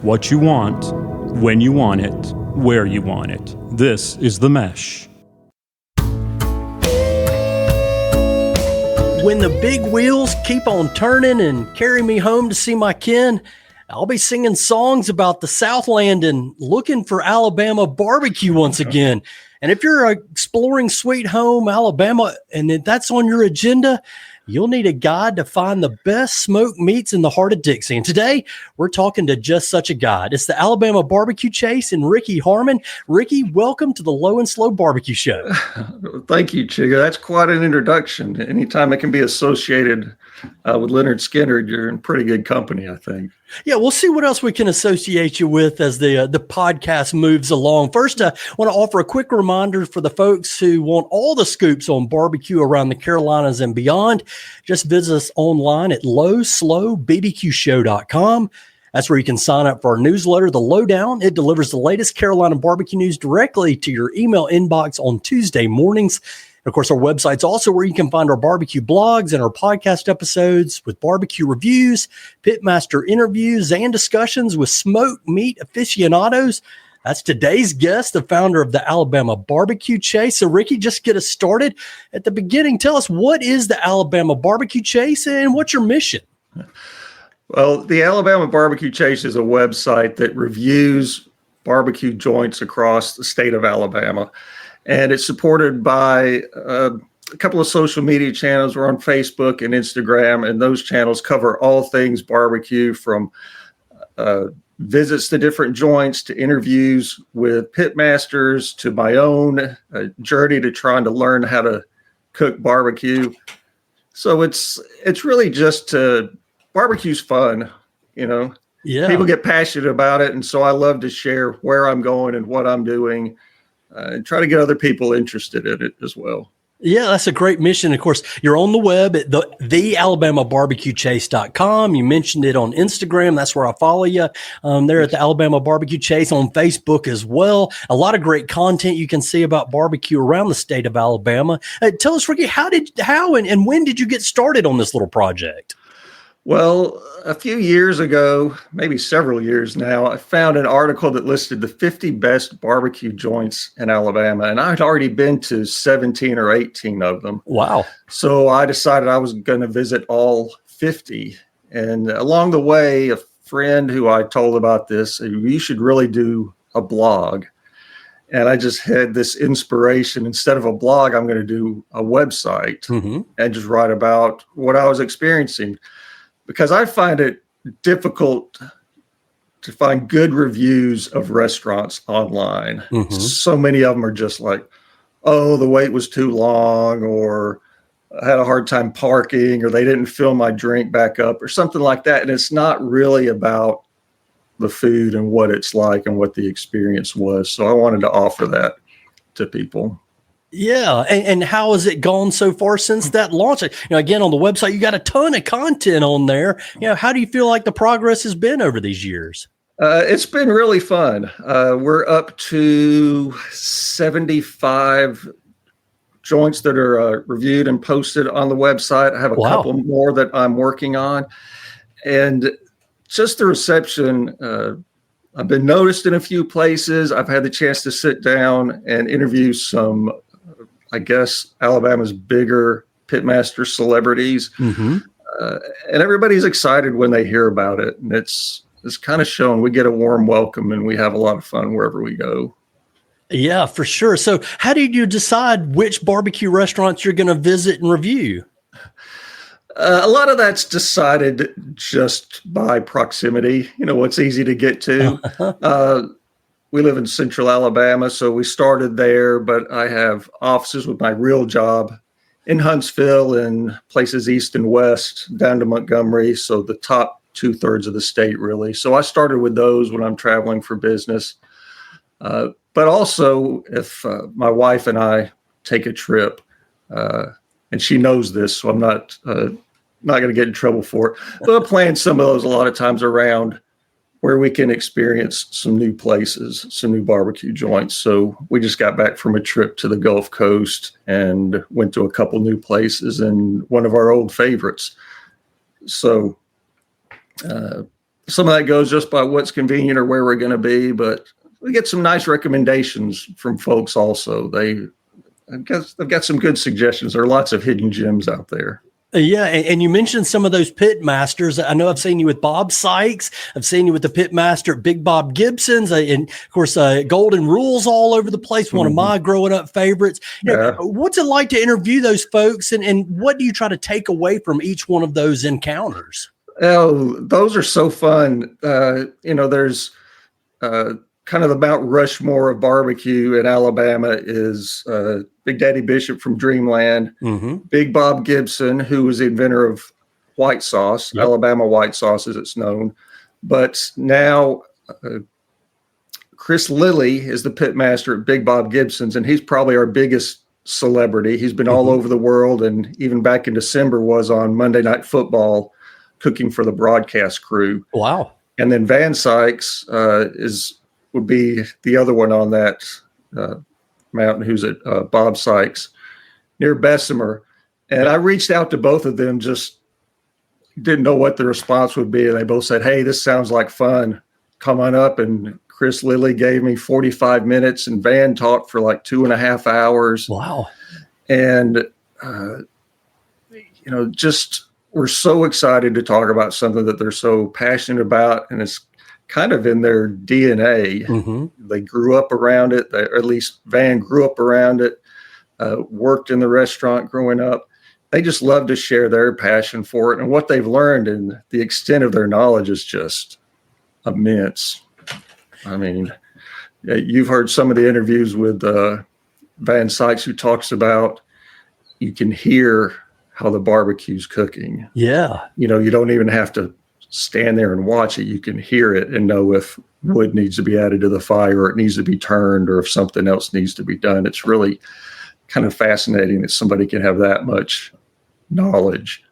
What you want, when you want it, where you want it. This is The Mesh. When the big wheels keep on turning and carry me home to see my kin, I'll be singing songs about the Southland and looking for Alabama barbecue once again. And if you're exploring Sweet Home Alabama and if that's on your agenda, you'll need a guide to find the best smoked meats in the heart of Dixie. And today, we're talking to just such a guide. It's the Alabama Barbecue Chase and Ricky Harmon. Ricky, welcome to the Low and Slow Barbecue Show. Thank you, Chiga. That's quite an introduction. Anytime it can be associated with Leonard Skinner, you're in pretty good company, I think. Yeah, we'll see what else we can associate you with as the podcast moves along. First, I want to offer a quick reminder for the folks who want all the scoops on barbecue around the Carolinas and beyond. Just visit us online at lowslowbbqshow.com. That's where you can sign up for our newsletter, The Lowdown. It delivers the latest Carolina barbecue news directly to your email inbox on Tuesday mornings. Of course, our website's also where you can find our barbecue blogs and our podcast episodes with barbecue reviews, pitmaster interviews, and discussions with smoked meat aficionados. That's today's guest, the founder of the Alabama Barbecue Chase. So, Ricky, just get us started at the beginning. Tell us, what is the Alabama Barbecue Chase and what's your mission? Well, the Alabama Barbecue Chase is a website that reviews barbecue joints across the state of Alabama. And it's supported by a couple of social media channels. We're on Facebook and Instagram, and those channels cover all things barbecue, from visits to different joints to interviews with pitmasters to my own journey to trying to learn how to cook barbecue. So it's really just barbecue's fun, you know. Yeah. People get passionate about it, and so I love to share where I'm going and what I'm doing. And try to get other people interested in it as well. Yeah, that's a great mission. Of course, you're on the web at the alabamabarbecuechase.com. You mentioned it on Instagram. That's where I follow you. There at the Alabama Barbecue Chase, on Facebook as well. A lot of great content you can see about barbecue around the state of Alabama. Tell us, Ricky, how and when did you get started on this little project? Well, a few years ago, maybe several years now, I found an article that listed the 50 best barbecue joints in Alabama, and I'd already been to 17 or 18 of them. Wow. So I decided I was going to visit all 50. And along the way, a friend who I told about this said, you should really do a blog. And I just had this inspiration. Instead of a blog, I'm going to do a website and just write about what I was experiencing. Because I find it difficult to find good reviews of restaurants online. So many of them are just like, oh, the wait was too long, or I had a hard time parking, or they didn't fill my drink back up, or something like that. And it's not really about the food and what it's like and what the experience was. So I wanted to offer that to people. Yeah. And how has it gone so far since that launch? Again, on the website, you got a ton of content on there. How do you feel like the progress has been over these years? It's been really fun. We're up to 75 joints that are reviewed and posted on the website. I have a couple more that I'm working on. And just the reception, I've been noticed in a few places. I've had the chance to sit down and interview some, I guess, Alabama's bigger pitmaster celebrities. And everybody's excited when they hear about it. And it's kind of shown. We get a warm welcome and we have a lot of fun wherever we go. Yeah, for sure. So how did you decide which barbecue restaurants you're going to visit and review? A lot of that's decided just by proximity, what's easy to get to. We live in central Alabama, so we started there, but I have offices with my real job in Huntsville and places east and west down to Montgomery. So the top 2/3 of the state, really. So I started with those when I'm traveling for business. But also if my wife and I take a trip, and she knows this, so I'm not going to get in trouble for it. But I plan some of those a lot of times around where we can experience some new places, some new barbecue joints. So we just got back from a trip to the Gulf Coast and went to a couple new places and one of our old favorites. So some of that goes just by what's convenient or where we're going to be, but we get some nice recommendations from folks also. They've got some good suggestions. There are lots of hidden gems out there. Yeah, and you mentioned some of those pit masters. I know I've seen you with Bob Sykes. I've seen you with the pit master at Big Bob Gibson's, and of course, Golden Rules all over the place. One of my growing up favorites. You know, what's it like to interview those folks, and what do you try to take away from each one of those encounters? Oh, those are so fun. There's kind of the Mount Rushmore of barbecue in Alabama is Big Daddy Bishop from Dreamland, Big Bob Gibson, who was the inventor of white sauce, Alabama white sauce as it's known. But now Chris Lilly is the pit master at Big Bob Gibson's, and he's probably our biggest celebrity. He's been all over the world, and even back in December was on Monday Night Football cooking for the broadcast crew. Wow. And then Van Sykes would be the other one on that mountain, who's at Bob Sykes near Bessemer. And I reached out to both of them, just didn't know what the response would be. And they both said, "Hey, this sounds like fun. Come on up." And Chris Lilly gave me 45 minutes and Van talked for like 2.5 hours. Wow. And, just we're so excited to talk about something that they're so passionate about. And it's kind of in their DNA. They grew up around it, or at least Van grew up around it, worked in the restaurant growing up. They just love to share their passion for it. And what they've learned and the extent of their knowledge is just immense. I mean, you've heard some of the interviews with Van Sykes, who talks about you can hear how the barbecue's cooking. Yeah. You don't even have to stand there and watch it. You can hear it and know if wood needs to be added to the fire, or it needs to be turned, or if something else needs to be done. It's really kind of fascinating that somebody can have that much knowledge.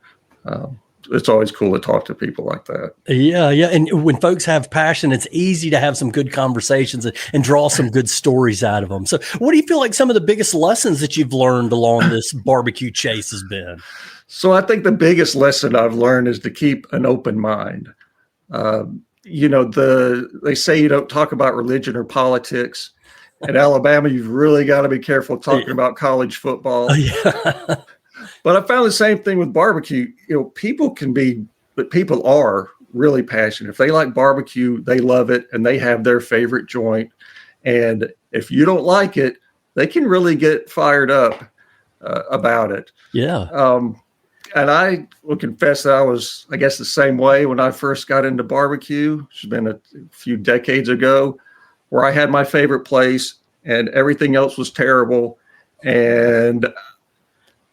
It's always cool to talk to people like that. Yeah. And when folks have passion, it's easy to have some good conversations and draw some good stories out of them. So what do you feel like some of the biggest lessons that you've learned along this barbecue chase has been? So I think the biggest lesson I've learned is to keep an open mind. They say you don't talk about religion or politics. In Alabama, you've really got to be careful talking about college football. But I found the same thing with barbecue. People are really passionate. If they like barbecue, they love it, and they have their favorite joint. And if you don't like it, they can really get fired up about it. Yeah. And I will confess that I was, I guess, the same way when I first got into barbecue. It's been a few decades ago, where I had my favorite place and everything else was terrible. And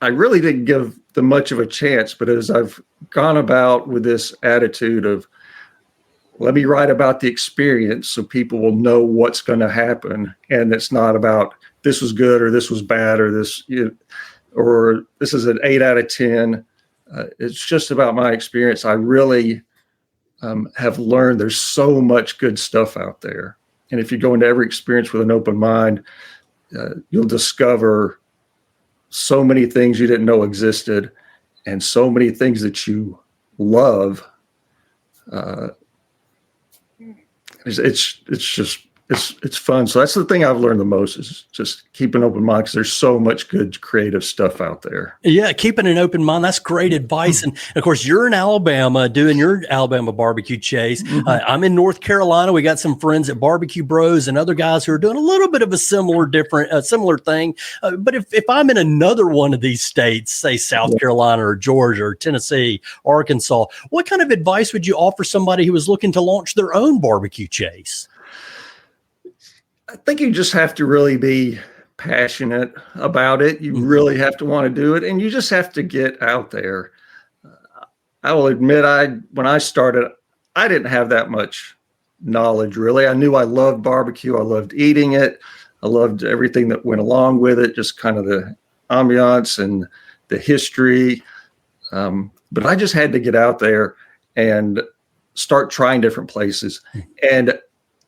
I really didn't give them much of a chance. But as I've gone about with this attitude of, let me write about the experience so people will know what's going to happen. And it's not about this was good or this was bad or this is an 8 out of 10. It's just about my experience. I really have learned there's so much good stuff out there. And if you go into every experience with an open mind, you'll discover so many things you didn't know existed and so many things that you love. It's fun. So that's the thing I've learned the most, is just keep an open mind, because there's so much good creative stuff out there. Yeah, keeping an open mind. That's great advice. And of course, you're in Alabama doing your Alabama barbecue chase. I'm in North Carolina. We got some friends at Barbecue Bros and other guys who are doing a little bit of a similar thing. But if I'm in another one of these states, say South Carolina or Georgia or Tennessee, Arkansas, what kind of advice would you offer somebody who is looking to launch their own barbecue chase? I think you just have to really be passionate about it. You really have to want to do it, and you just have to get out there. I will admit, when I started, I didn't have that much knowledge, really. I knew I loved barbecue. I loved eating it. I loved everything that went along with it, just kind of the ambiance and the history. But I just had to get out there and start trying different places and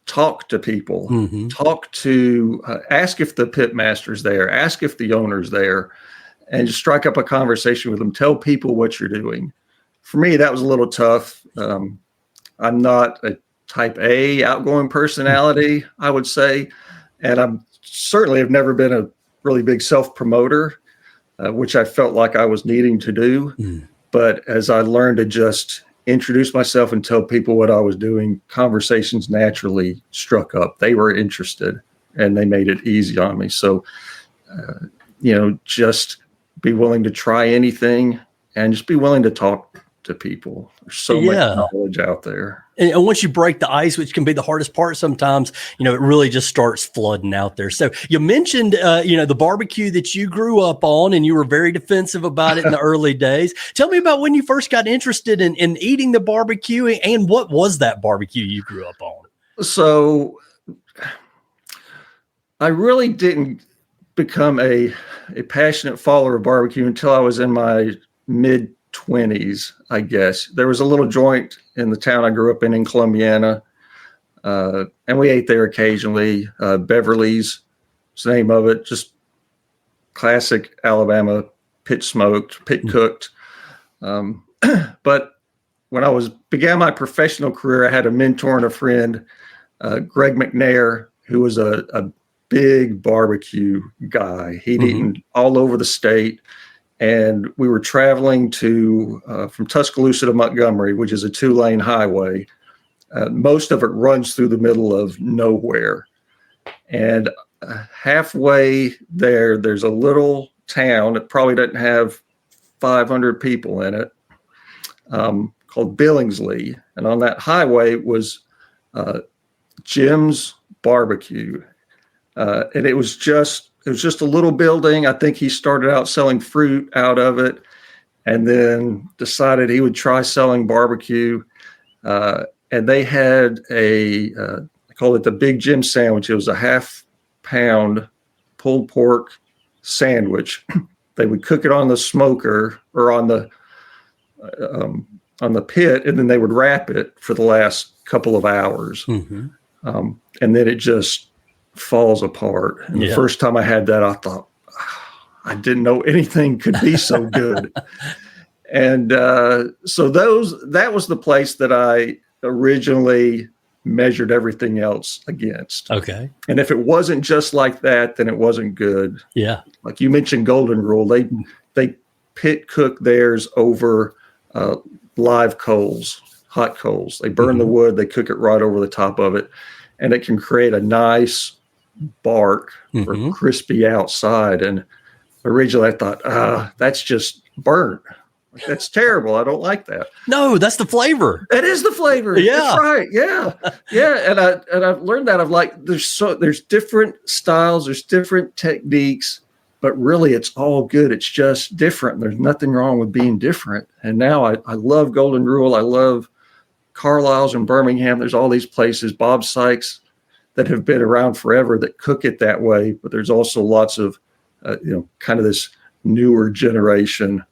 talk to people, ask if the pit master's there, ask if the owner's there, and just strike up a conversation with them. Tell people what you're doing. For me, that was a little tough. I'm not a type A outgoing personality, I would say. And I'm certainly have never been a really big self-promoter, which I felt like I was needing to do. But as I learned to just introduce myself and tell people what I was doing, conversations naturally struck up. They were interested and they made it easy on me. So, just be willing to try anything and just be willing to talk to people. There's so much knowledge out there. And once you break the ice, which can be the hardest part sometimes, it really just starts flooding out there. So you mentioned, the barbecue that you grew up on, and you were very defensive about it in the early days. Tell me about when you first got interested in eating the barbecue, and what was that barbecue you grew up on? So I really didn't become a passionate follower of barbecue until I was in my mid-20s, I guess. There was a little joint in the town I grew up in Columbiana, and we ate there occasionally. Beverly's was the name of it, just classic Alabama, pit smoked, pit cooked. But when I began my professional career, I had a mentor and a friend, Greg McNair, who was a big barbecue guy. He'd eaten all over the state. And we were traveling from Tuscaloosa to Montgomery, which is a 2-lane highway. Most of it runs through the middle of nowhere. And halfway there's a little town that probably doesn't have 500 people in it, called Billingsley. And on that highway was Jim's Barbecue. And it was just a little building. I think he started out selling fruit out of it and then decided he would try selling barbecue. And they had I call it the Big Jim sandwich. It was a half-pound pulled pork sandwich. They would cook it on the smoker or on the pit, and then they would wrap it for the last couple of hours. And then it just falls apart. And the first time I had that, I thought, I didn't know anything could be so good. And so that was the place that I originally measured everything else against. Okay. And if it wasn't just like that, then it wasn't good. Yeah. Like you mentioned Golden Rule, they pit cook theirs over live coals, hot coals. They burn the wood, they cook it right over the top of it, and it can create a nice bark or crispy outside. And originally I thought, that's just burnt. That's terrible. I don't like that. No, that's the flavor. It is the flavor. Yeah. That's right. Yeah. Yeah. And I've learned that. There's different styles, there's different techniques, but really it's all good. It's just different. There's nothing wrong with being different. And now I love Golden Rule. I love Carlisle's in Birmingham. There's all these places, Bob Sykes, that have been around forever that cook it that way. But there's also lots of, kind of this newer generation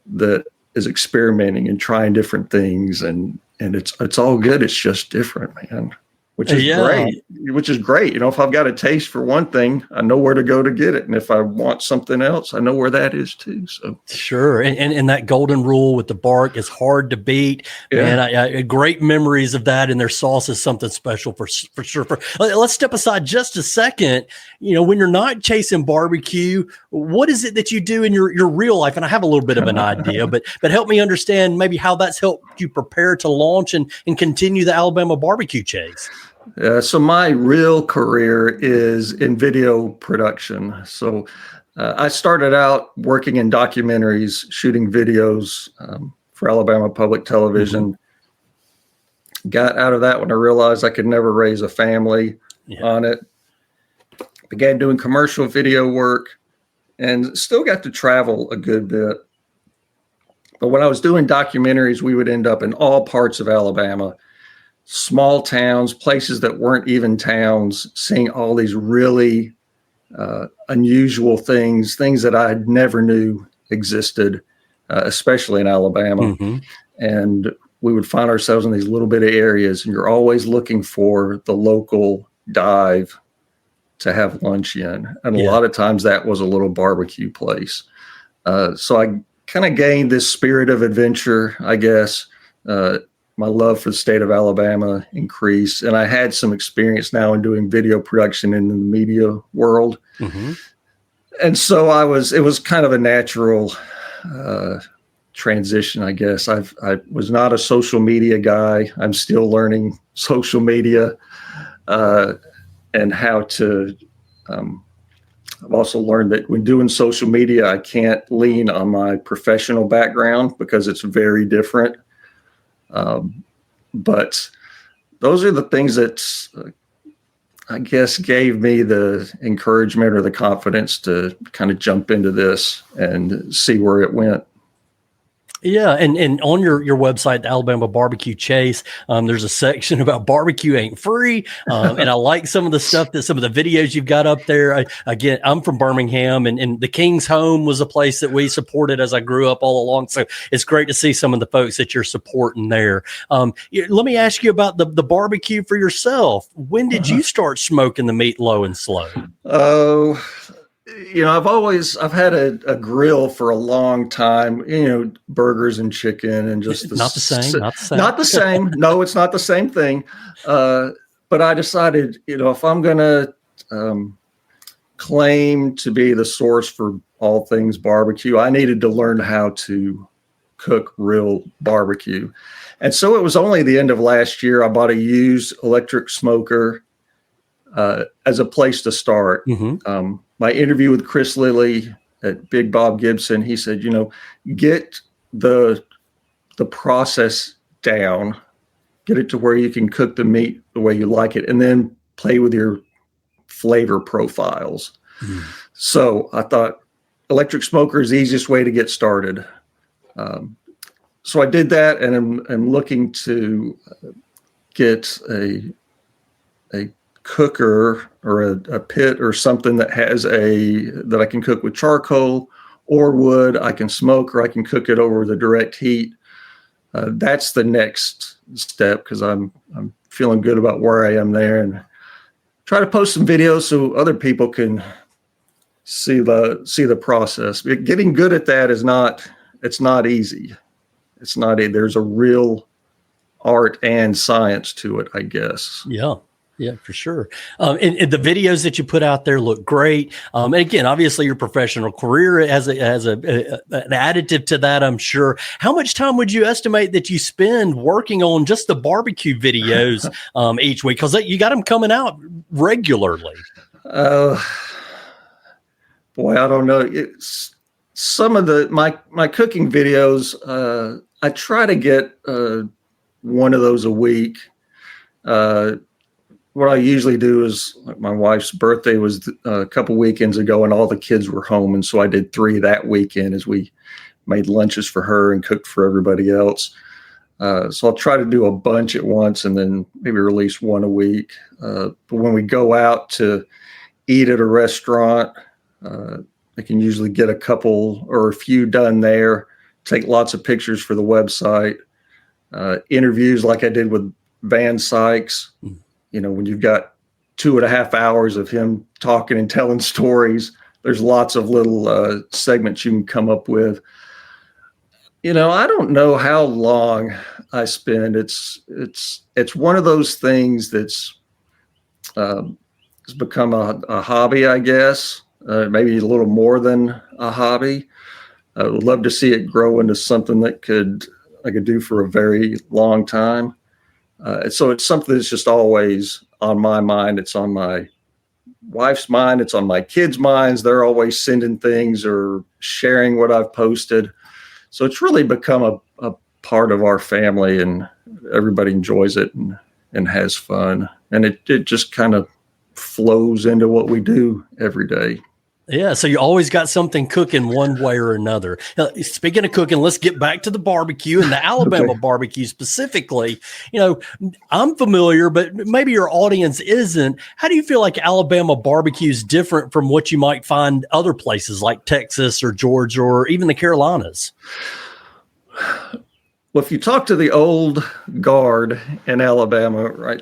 that is experimenting and trying different things. And it's all good. It's just different, man, which is great. If I've got a taste for one thing, I know where to go to get it. And if I want something else, I know where that is too. So sure. And that Golden Rule with the bark is hard to beat. Yeah. And I great memories of that. And their sauce is something special for sure. Let's step aside just a second. When you're not chasing barbecue, what is it that you do in your real life? And I have a little bit of an idea, but help me understand maybe how that's helped you prepare to launch and continue the Alabama barbecue chase. So my real career is in video production. So I started out working in documentaries, shooting videos for Alabama Public Television. Got out of that when I realized I could never raise a family on it. Began doing commercial video work and still got to travel a good bit. But when I was doing documentaries, we would end up in all parts of Alabama, small towns, places that weren't even towns, seeing all these really unusual things that I never knew existed, especially in Alabama. And we would find ourselves in these little bit of areas, and you're always looking for the local dive to have lunch in. And a lot of times that was a little barbecue place. So I kind of gained this spirit of adventure, I guess, my love for the state of Alabama increased, and I had some experience now in doing video production in the media world. Mm-hmm. And so it was kind of a natural transition, I guess. I was not a social media guy. I'm still learning social media and how to. I've also learned that when doing social media, I can't lean on my professional background because it's very different. But those are the things that I guess gave me the encouragement or the confidence to kind of jump into this and see where it went. Yeah, and on your website, the Alabama Barbecue Chase, there's a section about barbecue ain't free, and I like some of the stuff some of the videos you've got up there. Again, I'm from Birmingham, and the King's Home was a place that we supported as I grew up all along. So it's great to see some of the folks that you're supporting there. Let me ask you about the barbecue for yourself. When did you start smoking the meat low and slow? Oh. I've had a grill for a long time, burgers and chicken and just Not the same. Not the same. No, it's not the same thing. But I decided, if I'm going to claim to be the source for all things barbecue, I needed to learn how to cook real barbecue. And so it was only the end of last year, I bought a used electric smoker as a place to start. Mm-hmm. My interview with Chris Lilly at Big Bob Gibson, he said, get the process down, get it to where you can cook the meat the way you like it, and then play with your flavor profiles. Mm. So I thought electric smoker is the easiest way to get started. So I did that, and I'm looking to get a cooker or a pit or something that that I can cook with charcoal or wood. I can smoke, or I can cook it over the direct heat. That's the next step, because I'm feeling good about where I am there, and try to post some videos so other people can see the process. Getting good at that it's not easy. It's not there's a real art and science to it, I guess. Yeah, for sure. And the videos that you put out there look great. And again, obviously your professional career has an additive to that, I'm sure. How much time would you estimate that you spend working on just the barbecue videos each week? Because you got them coming out regularly. Boy, I don't know. It's some of my cooking videos. I try to get one of those a week. What I usually do is, like, my wife's birthday was a couple weekends ago, and all the kids were home. And so I did 3 that weekend as we made lunches for her and cooked for everybody else. So I'll try to do a bunch at once and then maybe release one a week. But when we go out to eat at a restaurant, I can usually get a couple or a few done there, take lots of pictures for the website, interviews like I did with Van Sykes. When you've got 2.5 hours of him talking and telling stories, there's lots of little segments you can come up with. I don't know how long I spend. It's one of those things that's it's become a hobby, I guess, maybe a little more than a hobby. I would love to see it grow into something that I could do for a very long time. So it's something that's just always on my mind. It's on my wife's mind. It's on my kids' minds. They're always sending things or sharing what I've posted. So it's really become a part of our family, and everybody enjoys it and has fun. And it just kind of flows into what we do every day. Yeah, so you always got something cooking one way or another. Now, speaking of cooking, let's get back to the barbecue and the Alabama barbecue specifically. I'm familiar, but maybe your audience isn't. How do you feel like Alabama barbecue is different from what you might find other places like Texas or Georgia or even the Carolinas? Well, if you talk to the old guard in Alabama, right,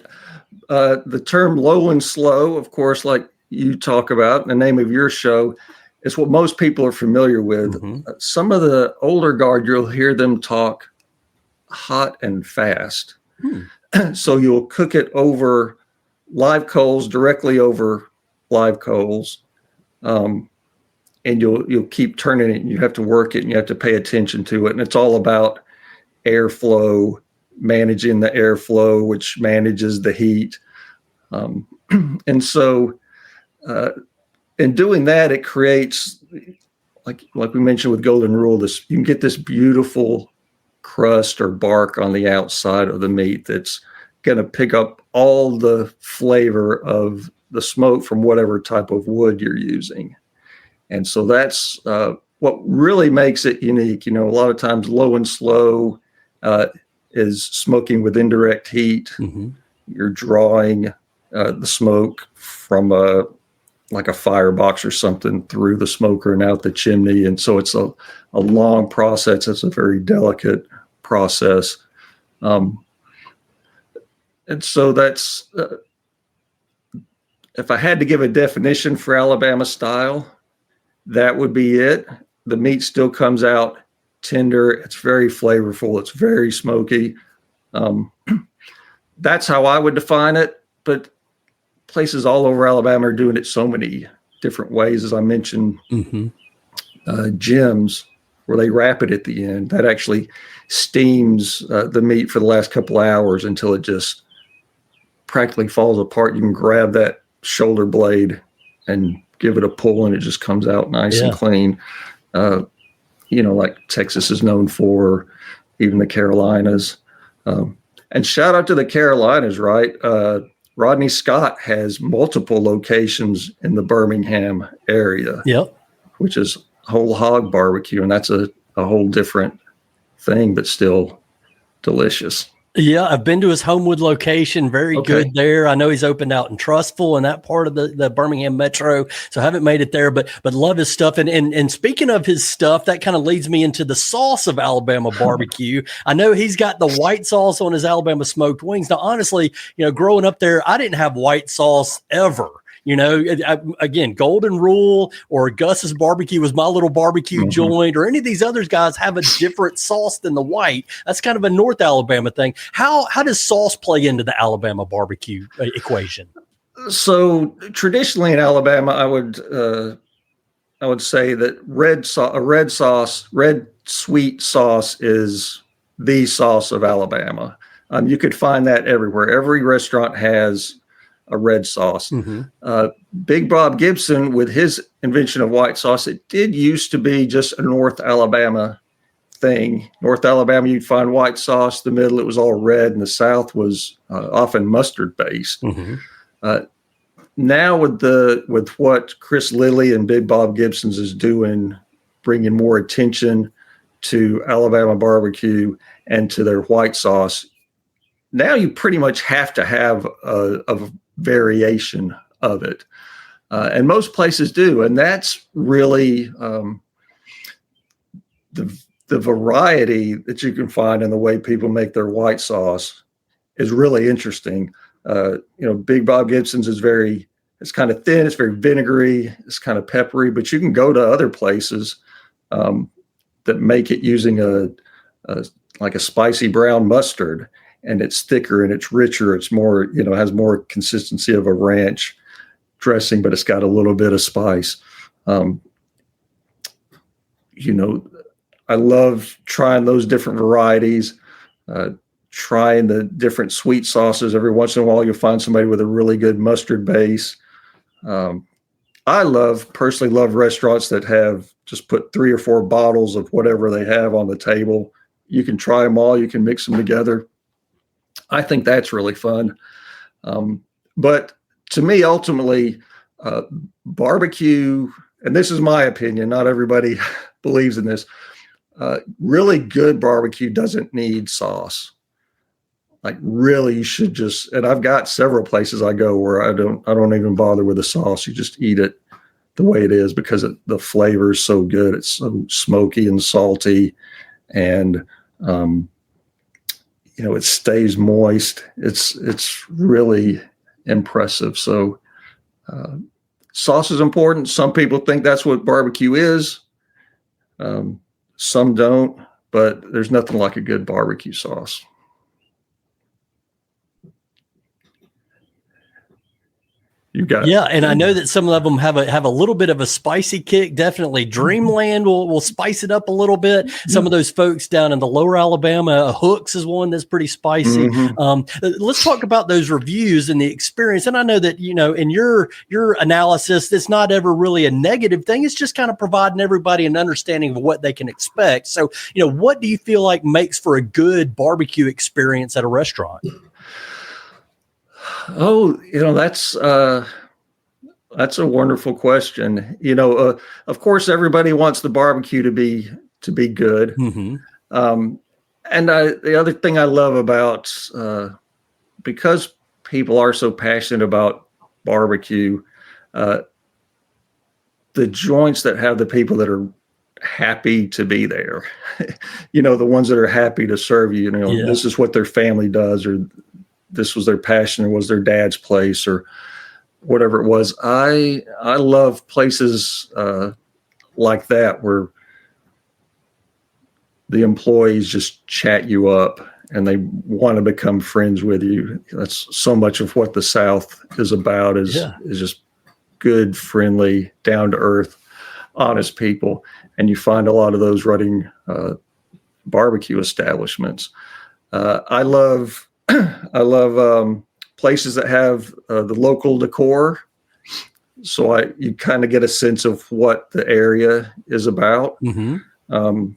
the term low and slow, of course, like you talk about, the name of your show, is what most people are familiar with. Mm-hmm. Some of the older guard, you'll hear them talk hot and fast. So you'll cook it over live coals, directly over live coals. And you'll keep turning it, and you have to work it, and you have to pay attention to it. And it's all about airflow, managing the airflow, which manages the heat. And so in doing that, it creates, like we mentioned with Golden Rule, you can get this beautiful crust or bark on the outside of the meat that's going to pick up all the flavor of the smoke from whatever type of wood you're using. And so that's what really makes it unique. A lot of times low and slow is smoking with indirect heat. Mm-hmm. You're drawing the smoke from like a firebox or something through the smoker and out the chimney. And so it's a long process. It's a very delicate process. And so that's, if I had to give a definition for Alabama style, that would be it. The meat still comes out tender. It's very flavorful. It's very smoky. That's how I would define it. But places all over Alabama are doing it so many different ways. As I mentioned, Jim's, where they wrap it at the end. That actually steams the meat for the last couple of hours until it just practically falls apart. You can grab that shoulder blade and give it a pull, and it just comes out nice and clean. Like Texas is known for, even the Carolinas. And shout out to the Carolinas, right? Rodney Scott has multiple locations in the Birmingham area, which is whole hog barbecue. And that's a whole different thing, but still delicious. Yeah, I've been to his Homewood location. Very good there. I know he's opened out in Trustful and that part of the Birmingham metro. So I haven't made it there, but love his stuff. And speaking of his stuff, that kind of leads me into the sauce of Alabama barbecue. I know he's got the white sauce on his Alabama smoked wings. Now, honestly, growing up there, I didn't have white sauce ever. Again, Golden Rule or Gus's Barbecue was my little barbecue joint, or any of these others guys have a different sauce than the white. That's kind of a North Alabama thing. How does sauce play into the Alabama barbecue equation? So traditionally in Alabama, I would say that red sweet sauce is the sauce of Alabama. You could find that everywhere. Every restaurant has a red sauce. Big Bob Gibson, with his invention of white sauce, it did used to be just a North Alabama thing. North Alabama, you'd find white sauce. The middle, it was all red, and the South was often mustard based. Now with what Chris Lilly and Big Bob Gibson's is doing, bringing more attention to Alabama barbecue and to their white sauce, now you pretty much have to have a variation of it. And most places do. And that's really the variety that you can find in the way people make their white sauce is really interesting. Big Bob Gibson's it's kind of thin, it's very vinegary, it's kind of peppery, but you can go to other places that make it using like a spicy brown mustard, and it's thicker and it's richer. It's more, has more consistency of a ranch dressing, but it's got a little bit of spice. I love trying those different varieties, trying the different sweet sauces. Every once in a while, you'll find somebody with a really good mustard base. I personally love restaurants that have just put 3 or 4 bottles of whatever they have on the table. You can try them all. You can mix them together. I think that's really fun. But to me, ultimately, barbecue, and this is my opinion, not everybody believes in this, really good barbecue doesn't need sauce. Like, really, you should just, and I've got several places I go where I don't even bother with the sauce. You just eat it the way it is because the flavor is so good. It's so smoky and salty, and it stays moist. It's really impressive. So sauce is important. Some people think that's what barbecue is. Some don't, but there's nothing like a good barbecue sauce. You got Yeah, and I know that some of them have a little bit of a spicy kick. Definitely, Dreamland will spice it up a little bit. Some of those folks down in the lower Alabama, Hooks is one that's pretty spicy. Let's talk about those reviews and the experience. And I know that in your analysis, it's not ever really a negative thing. It's just kind of providing everybody an understanding of what they can expect. So, what do you feel like makes for a good barbecue experience at a restaurant? Oh, that's a wonderful question. Of course, everybody wants the barbecue to be good. Mm-hmm. And the other thing I love about because people are so passionate about barbecue, the joints that have the people that are happy to be there, the ones that are happy to serve you. This is what their family does, or this was their passion, or was their dad's place, or whatever it was. I love places like that where the employees just chat you up and they want to become friends with you. That's so much of what the South is about, is just good, friendly, down to earth, honest people. And you find a lot of those running barbecue establishments. I love places that have the local decor, so you kind of get a sense of what the area is about. Mm-hmm.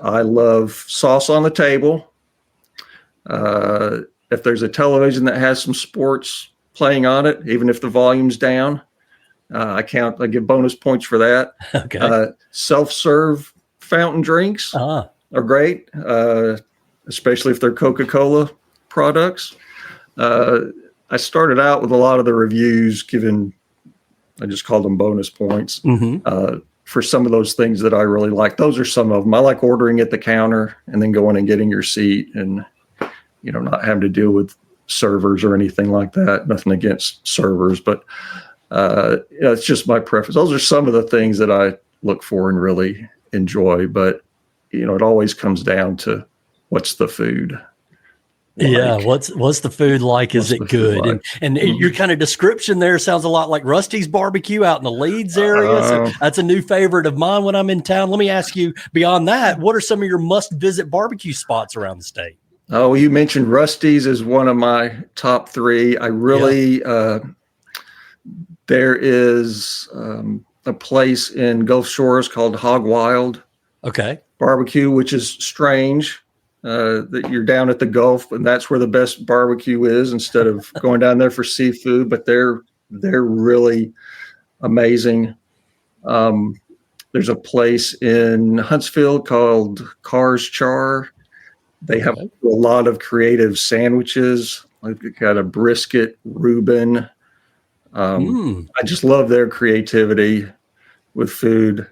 I love sauce on the table. If there's a television that has some sports playing on it, even if the volume's down, I give bonus points for that. Okay. Self-serve fountain drinks are great, especially if they're Coca-Cola products. I started out with a lot of the reviews I just called them bonus points for some of those things that I really like. Those are some of them. I like ordering at the counter and then going and getting your seat and, not having to deal with servers or anything like that. Nothing against servers, but it's just my preference. Those are some of the things that I look for and really enjoy, but it always comes down to what's the food like. Yeah, what's the food like? Is it good? Like? And your kind of description there sounds a lot like Rusty's Barbecue out in the Leeds area. So that's a new favorite of mine when I'm in town. Let me ask you, beyond that, what are some of your must-visit barbecue spots around the state? Oh, you mentioned Rusty's as one of my top three. I really there is a place in Gulf Shores called Hog Wild Barbecue, which is strange. That you're down at the Gulf and that's where the best barbecue is, instead of going down there for seafood, but they're really amazing. There's a place in Huntsville called Carr's Char. They have a lot of creative sandwiches. Like they got a brisket Reuben. I just love their creativity with food.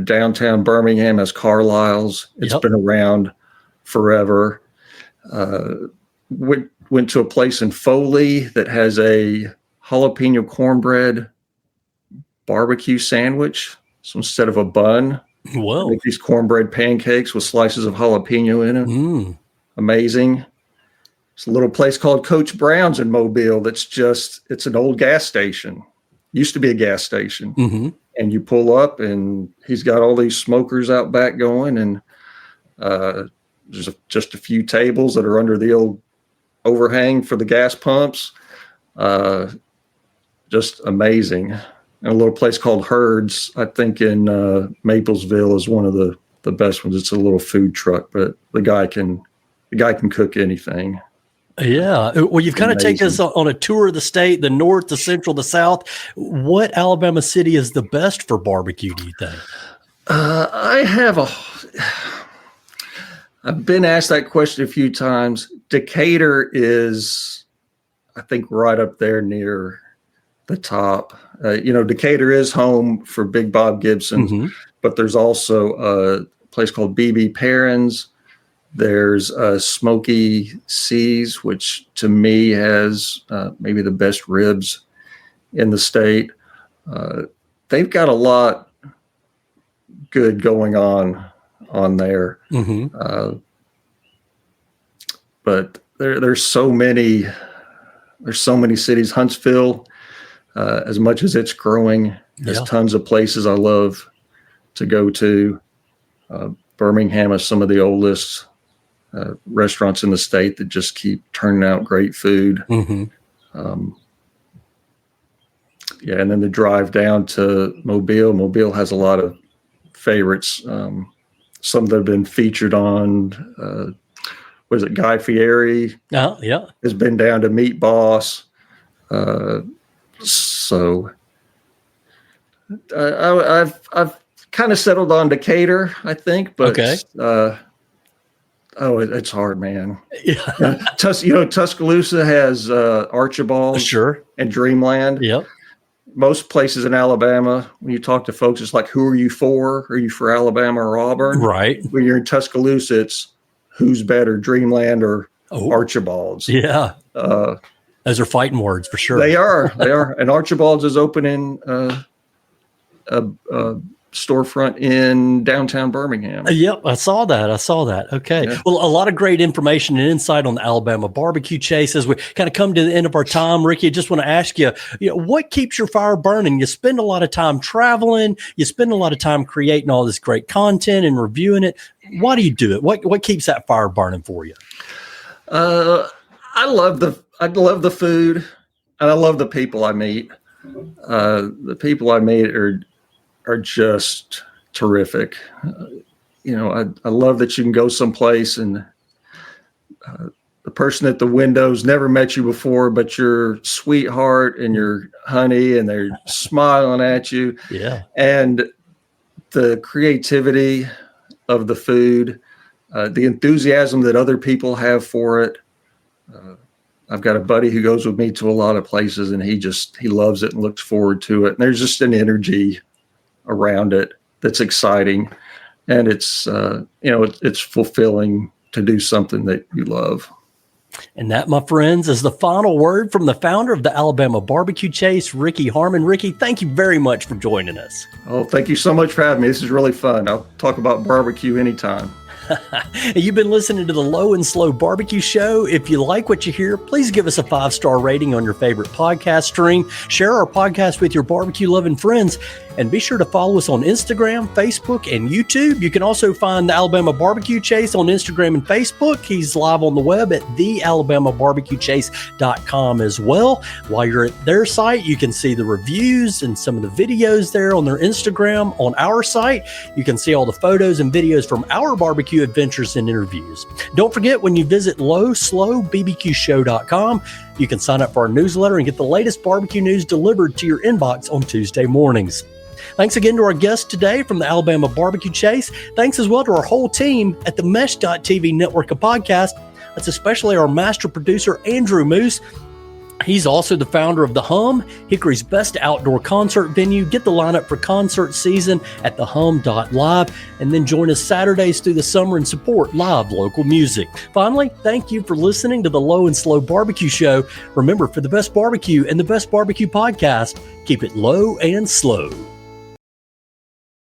Downtown Birmingham has Carlisle's. It's been around forever. Went to a place in Foley that has a jalapeno cornbread barbecue sandwich. So instead of a bun, make these cornbread pancakes with slices of jalapeno in it. Amazing. It's a little place called Coach Brown's in Mobile. It's an old gas station. Used to be a gas station. And you pull up and he's got all these smokers out back going, and there's just a few tables that are under the old overhang for the gas pumps. Just amazing. And a little place called Herds, I think in Maplesville, is one of the best ones. It's a little food truck, but the guy can cook anything. Yeah. Well, you've kind of taken us on a tour of the state, the north, the central, the south. What Alabama city is the best for barbecue, do you think? I've been asked that question a few times. Decatur is, I think, right up there near the top. Decatur is home for Big Bob Gibson's, but there's also a place called B.B. Perrin's. There's Smoky Seas, which to me has maybe the best ribs in the state. They've got a lot good going on on there. Mm-hmm. But there's so many cities. Huntsville, as much as it's growing, has tons of places I love to go to. Birmingham is some of the oldest restaurants in the state that just keep turning out great food. Mm-hmm. And then the drive down to Mobile. Mobile has a lot of favorites. Some that have been featured on, was it Guy Fieri? Yeah. Has been down to Meat Boss. So I've kind of settled on Decatur, I think, but it's hard, man. Yeah. Tuscaloosa has Archibald, Sure, and Dreamland. Yep. Most places in Alabama, when you talk to folks, it's like, who are you for? Are you for Alabama or Auburn? Right. When you're in Tuscaloosa, it's who's better, Dreamland or Archibald's? Yeah. Those are fighting words for sure. They are. And Archibald's is opening a storefront in downtown Birmingham. Yep, I saw that. Okay. Yeah. Well, a lot of great information and insight on the Alabama barbecue chase. As we kind of come to the end of our time, Ricky, I just want to ask you, what keeps your fire burning? You spend a lot of time traveling. You spend a lot of time creating all this great content and reviewing it. Why do you do it? What keeps that fire burning for you? I love the food, and I love the people I meet. The people I meet are just terrific. I love that you can go someplace and the person at the window's never met you before, but your sweetheart and your honey, and they're smiling at you. Yeah. And the creativity of the food, the enthusiasm that other people have for it. I've got a buddy who goes with me to a lot of places, and he loves it and looks forward to it. And there's just an energy around it that's exciting, and it's it's fulfilling to do something that you love. And that, my friends, is the final word from the founder of the Alabama Barbecue Chase, Ricky Harmon. Ricky, thank you very much for joining us. Oh, thank you so much for having me. This is really fun. I'll talk about barbecue anytime. You've been listening to the Low and Slow Barbecue Show. If you like what you hear, please give us a 5-star rating on your favorite podcast stream. Share our podcast with your barbecue-loving friends. And be sure to follow us on Instagram, Facebook, and YouTube. You can also find the Alabama Barbecue Chase on Instagram and Facebook. He's live on the web at thealabamabarbecuechase.com as well. While you're at their site, you can see the reviews and some of the videos there on their Instagram. On our site, you can see all the photos and videos from our barbecue adventures and interviews. Don't forget, when you visit lowslowbbqshow.com, you can sign up for our newsletter and get the latest barbecue news delivered to your inbox on Tuesday mornings. Thanks again to our guest today from the Alabama Barbecue Chase. Thanks as well to our whole team at the Mesh.tv network of podcasts. That's especially our master producer, Andrew Moose. He's also the founder of The Hum, Hickory's best outdoor concert venue. Get the lineup for concert season at thehum.live, and then join us Saturdays through the summer and support live local music. Finally, thank you for listening to the Low and Slow Barbecue Show. Remember, for the best barbecue and the best barbecue podcast, keep it low and slow.